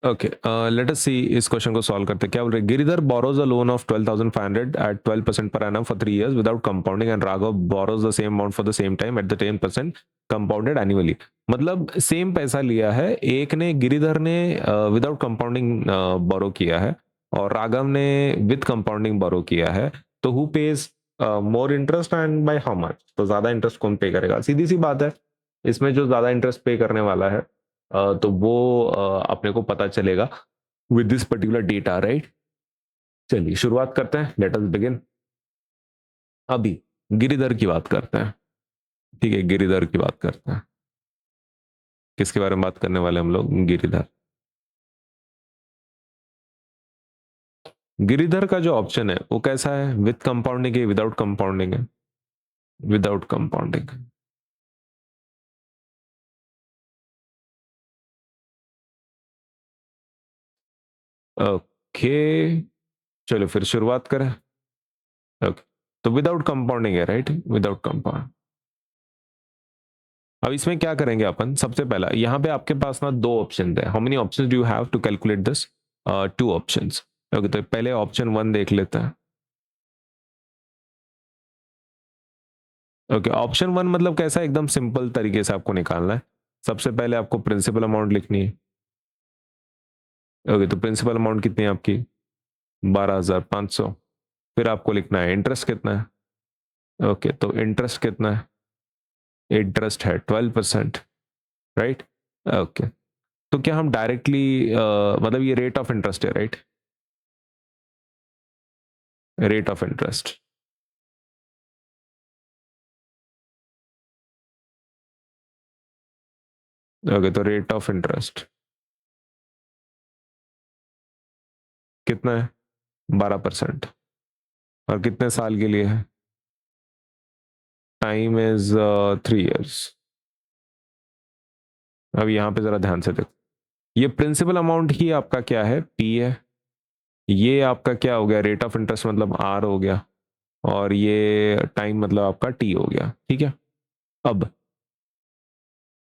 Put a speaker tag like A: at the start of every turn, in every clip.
A: Okay, let अस सी इस question को solve करते हैं। क्या बोल रहे हैं? Giridhar borrows a loan of 12,500 at 12% per annum for 3 years without compounding and Raghav borrows the same amount for the same time at the 10% compounded annually। मतलब same पैसा लिया है, एक ने गिरिधर ने विदाउट कंपाउंडिंग बोरो किया है और राघव ने विद कंपाउंडिंग बोरो किया है। तो who page more interest and by how much? तो ज्यादा इंटरेस्ट कौन पे करेगा? सीधी सी बात है, इसमें जो ज्यादा इंटरेस्ट पे करने वाला है तो वो अपने को पता चलेगा with this particular data, right. चलिए शुरुआत करते हैं, लेट अस बिगिन। अभी गिरिधर की बात करते हैं, ठीक है, गिरिधर की बात करते हैं। किसके बारे में बात करने वाले हम लोग? गिरिधर। गिरिधर का जो ऑप्शन है वो कैसा है? विद कंपाउंडिंग है, विदाउट कंपाउंडिंग है? Without compounding. ओके, चलो फिर शुरुआत करें। ओके, तो विदाउट कंपाउंडिंग है, राइट, विदाउट कंपाउंड। अब इसमें क्या करेंगे अपन? सबसे पहला यहाँ पे आपके पास ना दो ऑप्शन है। How many options do you have to calculate this? Two options. Okay, तो पहले ऑप्शन वन देख लेते हैं। ओके, ऑप्शन वन मतलब कैसा? एकदम सिंपल तरीके से आपको निकालना है। सबसे पहले आपको प्रिंसिपल अमाउंट लिखनी है। ओके, तो प्रिंसिपल अमाउंट कितनी है आपकी? 12,500। फिर आपको लिखना है इंटरेस्ट कितना है। ओके, तो इंटरेस्ट कितना है? इंटरेस्ट है 12%, राइट। ओके, तो क्या हम डायरेक्टली मतलब ये रेट ऑफ इंटरेस्ट है, right? Rate of interest. Okay, तो रेट ऑफ इंटरेस्ट कितना है? 12%। और कितने साल के लिए है? Time is 3 years। अब यहाँ पे जरा ध्यान से देखो, ये प्रिंसिपल अमाउंट ही आपका क्या है? पी है। ये आपका क्या हो गया? रेट ऑफ इंटरेस्ट मतलब आर हो गया। और ये टाइम मतलब आपका टी हो गया, ठीक है। अब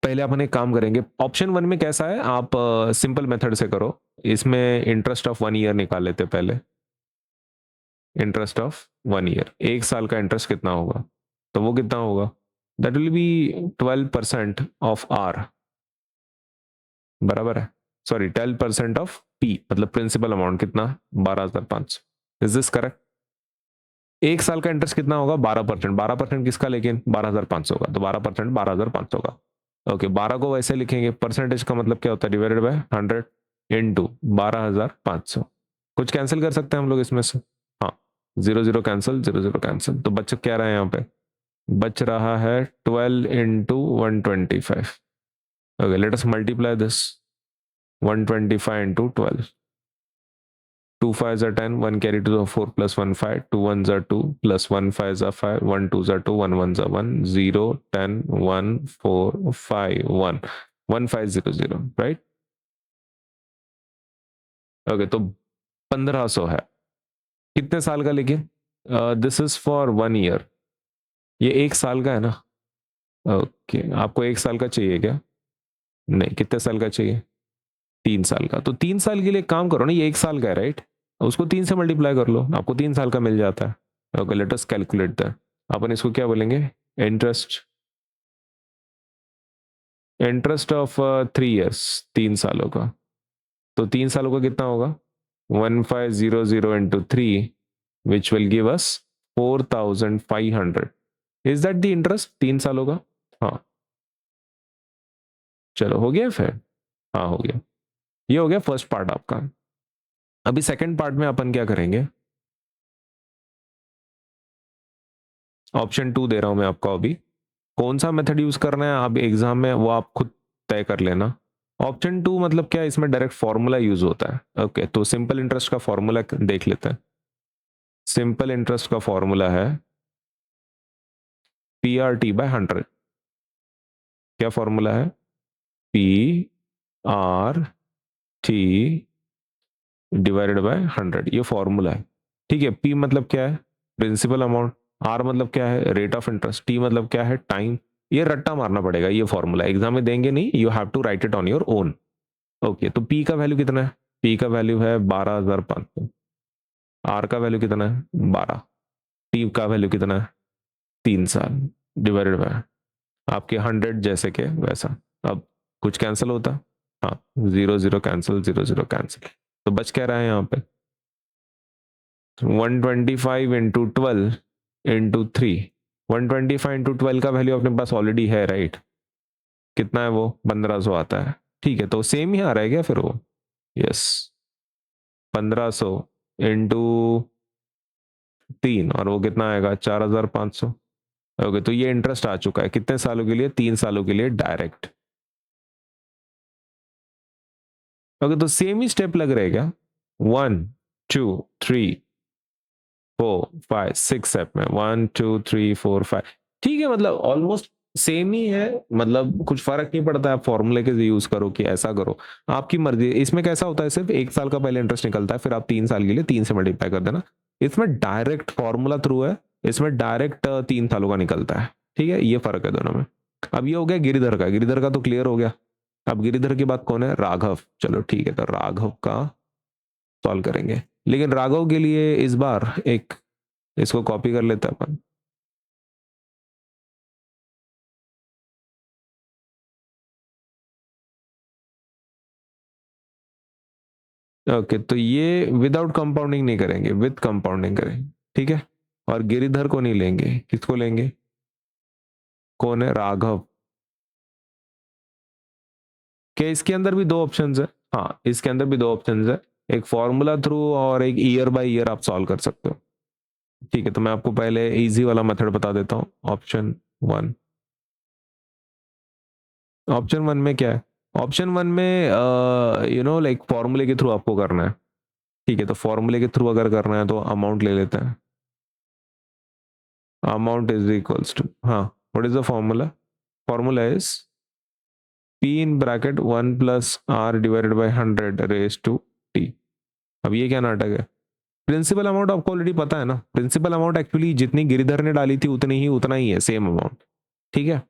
A: पहले अपन एक काम करेंगे, ऑप्शन वन में कैसा है, आप सिंपल मेथड से करो। इसमें इंटरेस्ट ऑफ 1 year निकाल लेते पहले। इंटरेस्ट ऑफ 1 year, 1 साल का इंटरेस्ट कितना होगा? तो वो कितना होगा? That will be 12% of R, बराबर है। सॉरी, 12% ऑफ पी, मतलब प्रिंसिपल अमाउंट कितना? 12,500। Is this correct? 1 साल का इंटरेस्ट कितना होगा? 12%। 12% किसका? लेकिन 12,500 का, तो 12% 12,500 का। ओके, 12 को वैसे लिखेंगे, परसेंटेज का मतलब क्या होता है? Divided by 100 into 12,500। कुछ कैंसिल कर सकते हैं हम लोग इसमें से? हाँ, 0 0 कैंसिल, 0 0 कैंसिल, तो बच क्या रहा है यहाँ पे? बच रहा है 12 into 125। Okay, let us multiply this. 125 into 12, 2 5s are 10, 1 carry to the 4 plus 1 5, 2 1s are 2 plus 1 5s are 5, 1 2s are 2, 1 1s are 1, 0 10 1 4 5 1 1 5 0 0, right. Okay, तो 1,500 है। कितने साल का? लेकिन दिस इज फॉर 1 year, ये 1 साल का है ना। ओके, आपको 1 साल का चाहिए क्या? नहीं, कितने साल का चाहिए? 3 साल का। तो 3 साल के लिए काम करो ना, ये 1 साल का है, राइट। उसको 3 से मल्टीप्लाई कर लो, आपको 3 साल का मिल जाता है। Okay, let us calculate that. अपन इसको क्या बोलेंगे? इंटरेस्ट। इंटरेस्ट ऑफ 3 years, 3 सालों का। तो 3 सालों का कितना होगा? 1500 into 3, which will give us 4,500। Is that the interest 3 सालों का? हाँ, चलो हो गया फिर। हाँ हो गया। ये हो गया फर्स्ट पार्ट आपका। अभी सेकंड पार्ट में अपन क्या करेंगे? ऑप्शन टू दे रहा हूं मैं आपको अभी। कौन सा मेथड यूज करना है आप एग्जाम में वो आप खुद तय कर लेना। ऑप्शन टू मतलब क्या? इसमें डायरेक्ट फॉर्मूला यूज होता है। ओके, तो सिंपल इंटरेस्ट का फॉर्मूला देख लेते हैं। सिंपल इंटरेस्ट का फॉर्मूला है पी आर टी बाय 100। क्या फॉर्मूला है? P R T divided by 100, ये फॉर्मूला है, ठीक है। पी मतलब क्या है? Principal amount. आर मतलब क्या है? Rate of interest. टी मतलब क्या है? टाइम। ये रट्टा मारना पड़ेगा, ये फॉर्मूला एग्जाम में देंगे नहीं, you have to write it on your own. Okay, तो पी का वैल्यू कितना है? पी का वैल्यू है 12,500। आर का वैल्यू कितना है? 12। टी का वैल्यू कितना है? 3 साल डिवाइडेड बाय आपके 100 जैसे के वैसा। अब कुछ कैंसिल होता? हाँ, 0 0 कैंसिल, 0 0 कैंसिल, तो बच क्या रहा है यहाँ पे? 125 इंटू 12 इंटू 3। 125 इंटू 12 का वैल्यू अपने पास ऑलरेडी है, राइट? कितना है वो? 1500 आता है। ठीक है, तो सेम ही आ रहा है क्या फिर वो? यस, 1500 इंटू 3, और वो कितना आएगा? 4500। ओके, तो ये इंटरेस्ट आ चुका है कितने सालों के लिए? 3 सालों के लिए डायरेक्ट। ओके, तो सेम ही स्टेप लग रहे हैं क्या? 1 2 3 4 5 6 स्टेप में, 1 2 3 4 5। ठीक है, मतलब ऑलमोस्ट सेम ही है, मतलब कुछ फर्क नहीं पड़ता है। आप फॉर्मूले के यूज करो कि ऐसा करो, आपकी मर्जी। इसमें कैसा होता है, सिर्फ 1 साल का पहले इंटरेस्ट निकलता है, फिर आप 3 साल के लिए 3 से मल्टीप्लाई कर देना। इसमें डायरेक्ट फॉर्मूला थ्रू है, इसमें डायरेक्ट 3 सालों का निकलता है। ठीक है, ये फर्क है दोनों में। अब ये हो गया गिरिधर का। गिरिधर का तो क्लियर हो गया। अब गिरिधर की बात कौन है? राघव। चलो ठीक है, तो राघव का सॉल्व करेंगे, लेकिन राघव के लिए इस बार एक इसको कॉपी कर लेते हैं अपन। ओके, तो ये विदाउट कंपाउंडिंग नहीं करेंगे, विद कंपाउंडिंग करेंगे। ठीक है, और गिरिधर को नहीं लेंगे, किसको लेंगे? कौन है? राघव के। इसके अंदर भी दो ऑप्शंस है। हाँ, इसके अंदर भी दो ऑप्शंस है, एक फॉर्मूला थ्रू और एक ईयर बाय ईयर आप सॉल्व कर सकते हो। ठीक है, तो मैं आपको पहले इजी वाला मेथड बता देता हूँ। Option one. ऑप्शन वन में क्या है? ऑप्शन वन में लाइक फॉर्मूले के थ्रू आपको करना है। ठीक है, तो फॉर्मूले के थ्रू अगर करना है तो अमाउंट ले लेते हैं। अमाउंट इज इक्वल्स टू, हाँ, what is the formula? Formula is P in bracket 1 plus R divided by 100 raise to T. अब ये क्या नाटक है? प्रिंसिपल अमाउंट आपको ऑलरेडी पता है ना। प्रिंसिपल अमाउंट एक्चुअली जितनी गिरिधर ने डाली थी उतना ही है, सेम अमाउंट। ठीक है,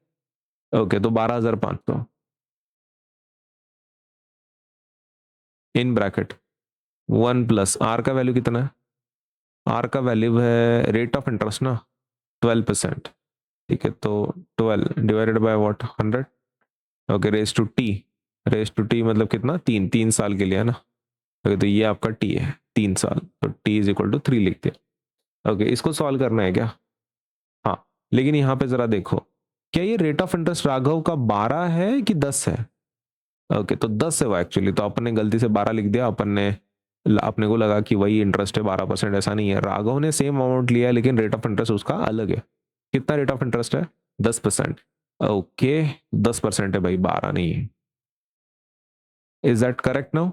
A: ओके, तो 12,500 इन ब्रैकेट 1 प्लस आर का वैल्यू कितना है? आर का वैल्यू है रेट ऑफ इंटरेस्ट ना, 12%। ठीक है, तो 12 divided by what? 100। Okay, raise to T. Raise to T मतलब कितना? 3 साल के लिए है ना। ओके, तो ये आपका टी है, 3 साल, तो टी इज इक्वल टू 3 लिख दिया। ओके, इसको सॉल्व करना है क्या? हाँ, लेकिन यहाँ पे जरा देखो, क्या ये रेट ऑफ इंटरेस्ट राघव का 12 है कि 10 है? ओके, तो 10 है वो एक्चुअली, तो अपन ने गलती से 12 लिख दिया। अपने को लगा कि वही इंटरेस्ट है 12%। ऐसा नहीं है, राघव ने सेम अमाउंट लिया है, लेकिन रेट ऑफ इंटरेस्ट उसका अलग है। कितना रेट ऑफ इंटरेस्ट है? 10%। ओके, 10% है भाई, 12 नहीं है। Is that correct now?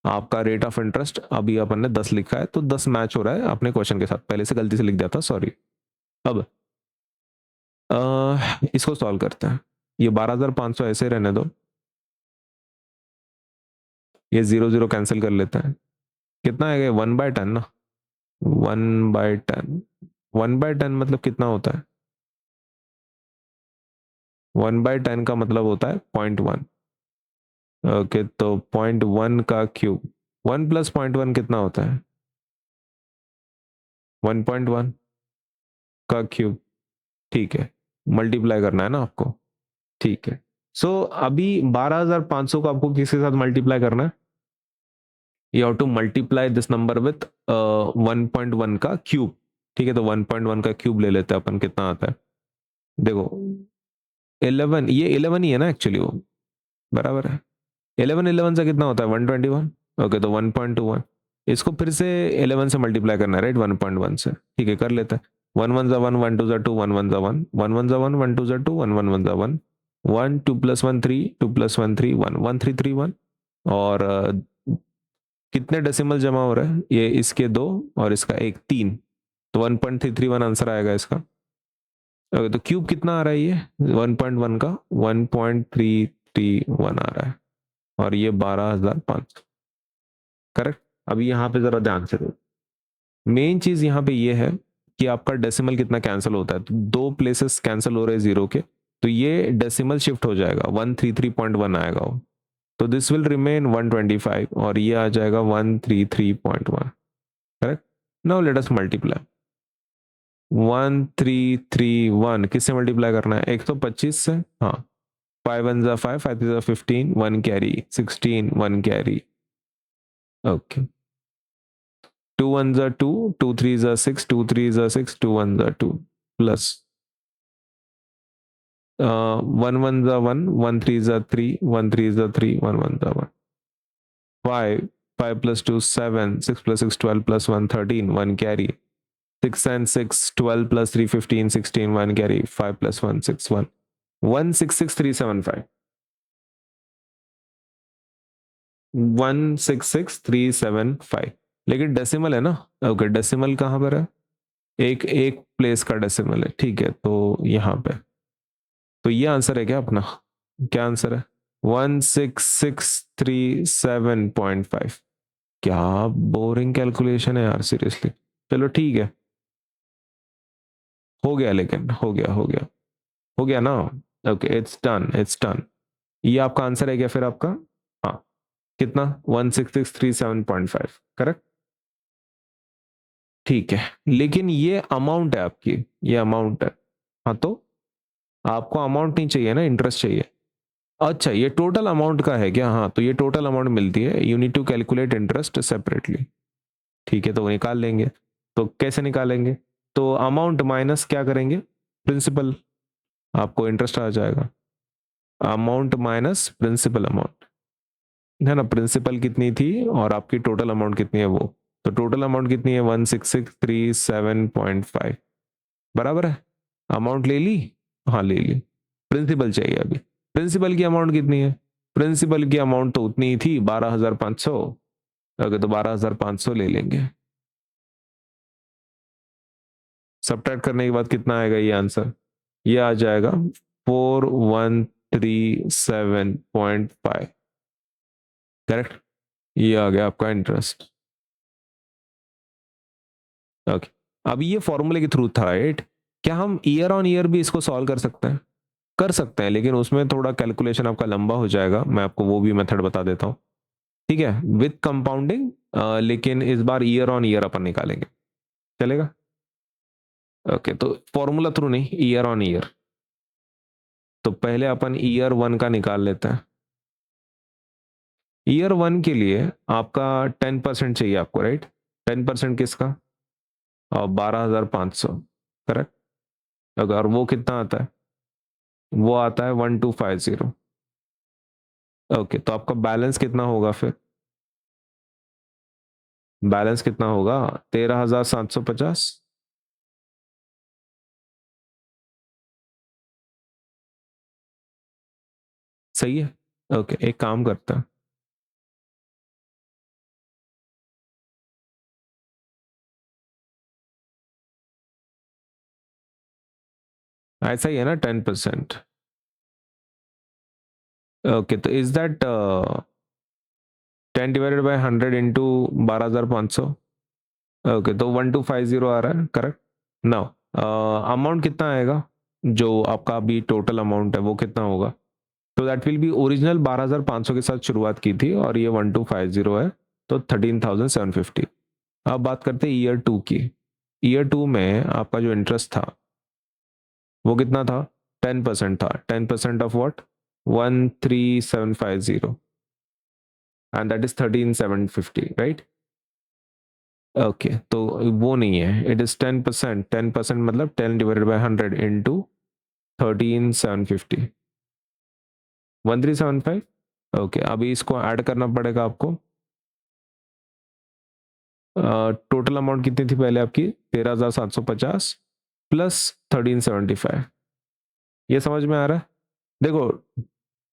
A: आपका रेट ऑफ इंटरेस्ट अभी अपन ने 10 लिखा है, तो 10 मैच हो रहा है अपने क्वेश्चन के साथ। पहले से गलती से लिख दिया था, सॉरी। अब इसको सॉल्व करते हैं। ये 12,500 ऐसे रहने दो, ये 0 0 कैंसिल कर लेते हैं। कितना है? 1/10 ना। 1/10। 1/10 मतलब कितना होता है? 1/10 का मतलब होता है 0.1। ओके, तो 0.1 का क्यूब। 1 प्लस 0.1 कितना होता है? 1.1 का क्यूब। ठीक है, मल्टीप्लाई करना है ना आपको। ठीक है, सो अभी 12,500 को आपको किसके साथ मल्टीप्लाई करना है? You have to multiply this number with 1.1 का क्यूब। ठीक है, तो 1.1 का क्यूब ले लेते हैं अपन। कितना आता है देखो? 11, ये 11 ही है ना एक्चुअली, वो बराबर है। 11 11 से कितना होता है? 121। ओके, तो 1.21। इसको फिर से 11 से मल्टीप्लाई करना है, राइट? 1.1 से। ठीक है, कर लेते हैं। 1 1 जा 1, 1 2 जा 2, 1 1 जा 1, 1 1 जा 1, 1 2 जा 2, 1 1 1 जा 1, 1 2 प्लस 1 3, 2 प्लस 1 3, 1 1 3 3 1। और कितने डेसिमल जमा हो रहा है? ये इसके 2 और इसका 1, 3, तो 1.331 आंसर आएगा इसका। ओके, तो क्यूब कितना आ रहा है? ये 1.1 का 1.331 आ रहा है, और ये 12,500। करेक्ट। अभी यहाँ पे जरा ध्यान से दो, मेन चीज यहाँ पे ये है कि आपका डेसिमल कितना कैंसिल होता है। तो 2 प्लेसेस कैंसिल हो रहे हैं जीरो के, तो ये डेसिमल शिफ्ट हो जाएगा, 133.1 आएगा वो। तो दिस विल रिमेन 125 और ये आ जाएगा 133.1, correct. Now let us multiply 1331 किससे मल्टीप्लाई करना है, 125 से, हाँ, 5 1 जा 5, 5 3 जा 15, 1 कैरी 16, 1 कैरी, ओके, 2 1 जा 2, 2 3 जा 6, 2 3 जा 6, 2 1 जा 2 प्लस 1 1 जा 1, 1 3 जा 3, 1 3 जा 3, 1 1 जा 1, 5 5 plus 2 7, 6 plus 6 12 plus 1 13, 1 carry, 6 and 6 12 plus 3 15, 16, 1 carry, 5 plus 1 6 1, 166375, 166375, लेकिन डेसिमल है ना, ओके, डेसिमल कहाँ पर है, एक एक प्लेस का डेसिमल है, ठीक है, तो यहाँ पे, तो ये आंसर है क्या अपना, क्या आंसर है, 1663.7.5। क्या बोरिंग कैलकुलेशन है यार, सीरियसली। चलो ठीक है, हो गया, लेकिन हो गया ना, okay, it's done, it's done. ये आपका आंसर है क्या फिर आपका, हाँ, कितना, 1663.7.5, करेक्ट, ठीक है, लेकिन ये अमाउंट है आपकी, ये अमाउंट है, हाँ, तो आपको अमाउंट नहीं चाहिए ना, इंटरेस्ट चाहिए, अच्छा, ये टोटल अमाउंट का है क्या, हाँ, तो ये टोटल अमाउंट मिलती है, you need to calculate interest separately, ठीक है, तो वो निकाल लेंगे, तो कैसे निकालेंगे, तो अमाउंट माइनस क्या करेंगे, प्रिंसिपल, आपको इंटरेस्ट आ जाएगा, अमाउंट माइनस प्रिंसिपल अमाउंट, है ना, प्रिंसिपल कितनी थी और आपकी टोटल अमाउंट कितनी है वो, तो टोटल अमाउंट कितनी है 16637.5, बराबर है, अमाउंट ले ली, हाँ ले ली, प्रिंसिपल चाहिए अभी, प्रिंसिपल की अमाउंट कितनी है, प्रिंसिपल की अमाउंट तो उतनी ही थी 12,500, अगर तो 12,500 ले लेंगे, सब्ट्रैक्ट करने के बाद कितना आएगा ये आंसर, ये आ जाएगा 4137.5, करेक्ट, ये आ गया आपका इंटरेस्ट, ओके, अब ये फॉर्मूले के थ्रू था, राइट, क्या हम ईयर ऑन ईयर भी इसको सॉल्व कर सकते हैं, कर सकते हैं, लेकिन उसमें थोड़ा कैलकुलेशन आपका लंबा हो जाएगा, मैं आपको वो भी मेथड बता देता हूँ, ठीक है, विथ कंपाउंडिंग, लेकिन इस बार ईयर ऑन ईयर अपन निकालेंगे, चलेगा, ओके, तो फॉर्मूला थ्रू नहीं, ईयर ऑन ईयर, तो पहले अपन ईयर 1 का निकाल लेते हैं, ईयर 1 के लिए आपका 10% चाहिए आपको, राइट, 10% किसका, और 12,500, करेक्ट, अगर वो कितना आता है, वो आता है 1250, ओके, तो आपका बैलेंस कितना होगा फिर, बैलेंस कितना होगा 13,750, सही है, ओके, एक काम करता है, ऐसा ही है ना 10%, ओके, तो is that 10 divided by 100 into 12,500, okay, तो 1250 आ रहा है, करेक्ट, नाउ अमाउंट कितना आएगा, जो आपका अभी टोटल अमाउंट है वो कितना होगा, तो दैट विल बी, ओरिजिनल 12,500 के साथ शुरुआत की थी और ये 1250 है, तो 13,750। अब बात करते हैं ईयर 2 की, ईयर 2 में आपका जो इंटरेस्ट था वो कितना था, 10% था, 10% of what, 13,750, and that is 13,750, right, okay, तो वो नहीं है, इट इज 10%, 10% मतलब 10 डिवाइडेड बाय 100 इंटू 13,750, 1375, ओके, अभी इसको ऐड करना पड़ेगा आपको, टोटल अमाउंट कितनी थी पहले आपकी, 13,750 प्लस 1375, ये समझ में आ रहा है, देखो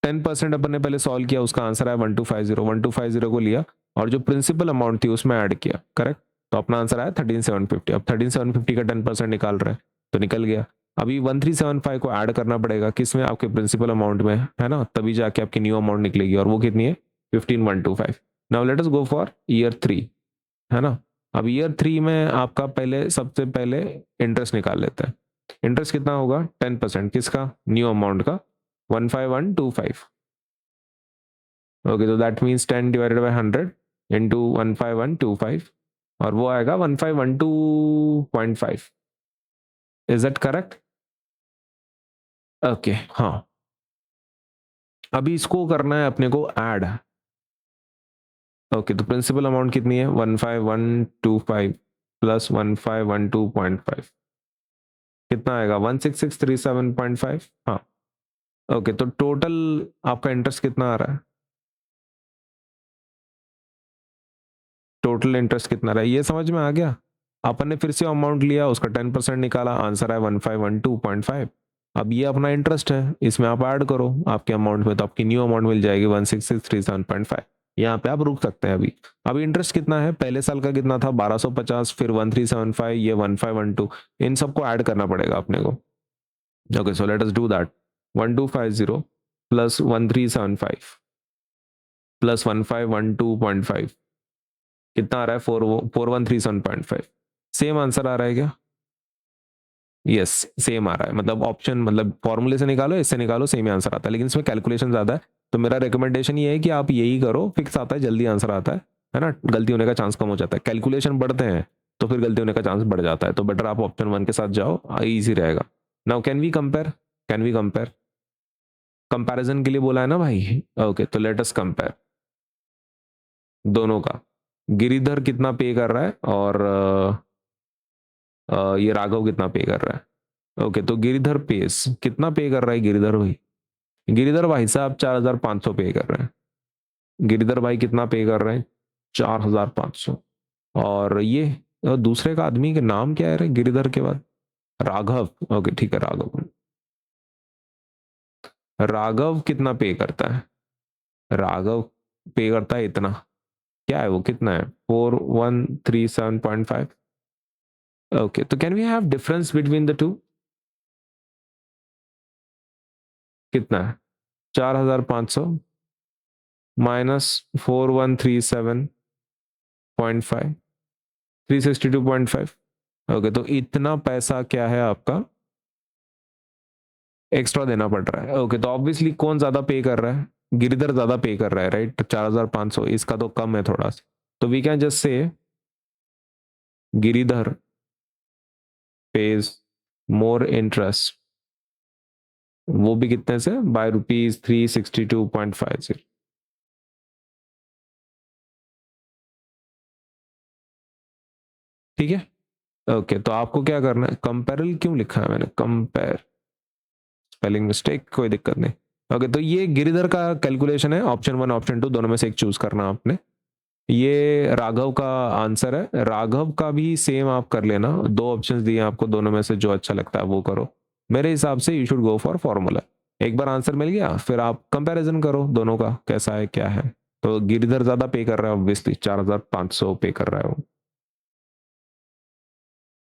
A: 10% अपन ने पहले सॉल्व किया, उसका आंसर आया 1250, 1250 को लिया और जो प्रिंसिपल अमाउंट थी उसमें ऐड किया, करेक्ट, तो अपना आंसर आया 13,750, अब 13,750 का 10% निकाल रहे हैं तो निकल गया, अभी 1375 को ऐड करना पड़ेगा किसमें, आपके प्रिंसिपल अमाउंट में, है ना, तभी जाके आपकी न्यू अमाउंट निकलेगी, और वो कितनी है 15,125। Now let us go for year 3, है ना, अब ईयर 3 में आपका पहले, सबसे पहले इंटरेस्ट निकाल लेते हैं, इंटरेस्ट कितना होगा 10%, किसका, न्यू अमाउंट का, 15125, ओके, तो that means 10 divided by 100 into 15125 और वो आएगा 1512.5। Is that correct? ओके, हाँ। अभी इसको करना है अपने को ऐड। ओके, तो प्रिंसिपल अमाउंट कितनी है? 15125 प्लस 1512.5 कितना आएगा? 16637.5। हाँ, ओके, तो टोटल आपका इंटरेस्ट कितना आ रहा है? टोटल इंटरेस्ट कितना रहा है ये समझ में आ गया? अपन ने फिर से अमाउंट लिया, उसका 10% निकाला, आंसर है 1512.5। अब ये अपना इंटरेस्ट है, इसमें आप ऐड करो आपके अमाउंट में, तो आपकी न्यू अमाउंट मिल जाएगी 16637.5। यहाँ पे आप रुक सकते हैं अभी इंटरेस्ट कितना है? पहले साल का कितना था? 1250, फिर 1375, ये 1512, इन सबको ऐड करना पड़ेगा अपने को। Okay, so let us do that. 1250 plus 1375 plus 1512.5 कितना आ रहा है? 4137.5। सेम आंसर आ रहा है क्या? यस, सेम आ रहा है। मतलब ऑप्शन, मतलब फॉर्मूले से निकालो, इससे निकालो, सेम ही आंसर आता है, लेकिन इसमें कैलकुलेशन ज्यादा है। तो मेरा रिकमेंडेशन ये है कि आप यही करो, फिक्स आता है, जल्दी आंसर आता है ना? गलती होने का चांस कम हो जाता है। कैलकुलेशन बढ़ते हैं तो फिर गलती होने का चांस बढ़ जाता है, तो बेटर आप ऑप्शन 1 के साथ जाओ, ईजी रहेगा। Now can we compare? Can we compare? Comparison के लिए बोला है ना भाई? ओके, तो लेट अस कंपेयर दोनों का। गिरिधर कितना पे कर रहा है और ये राघव कितना पे कर रहा है? ओके, तो गिरिधर पेस कितना पे कर रहा है? गिरिधर भाई, गिरिधर भाई साहब 4500 पे कर रहे हैं। गिरिधर भाई कितना पे कर रहे हैं? 4500। और ये दूसरे का आदमी के नाम क्या है रे गिरिधर के बाद? राघव। ओके ठीक है, राघव। राघव कितना पे करता है? राघव पे करता है इतना। क्या है वो? कितना है? 4137.5। ओके, तो can we have difference between the two? कितना है? 4500 माइनस 4137.5, 362.5। ओके, तो इतना पैसा क्या है आपका एक्स्ट्रा देना पड़ रहा है। ओके, तो ऑब्वियसली कौन ज्यादा पे कर रहा है? गिरिधर ज्यादा पे कर रहा है, राइट? 4500, इसका तो कम है थोड़ा सा, तो we can just say Giridhar page more interest. वो भी कितने से? बाय ₹362.50। ठीक है। ओके, तो आपको क्या करना है? कंपेरल क्यों लिखा है मैंने? कंपेयर, स्पेलिंग मिस्टेक, कोई दिक्कत नहीं। ओके, तो ये गिरिधर का कैलकुलेशन है, ऑप्शन 1 ऑप्शन 2 दोनों में से एक चूज करना आपने। ये राघव का आंसर है, राघव का भी सेम आप कर लेना। दो ऑप्शंस दिए आपको, दोनों में से जो अच्छा लगता है वो करो। मेरे हिसाब से you should go for formula. एक बार आंसर मिल गया, फिर आप कंपैरिजन करो दोनों का कैसा है क्या है। तो गिरिधर ज्यादा पे कर रहा है ऑब्वियसली, 4500 पे कर रहा है वो।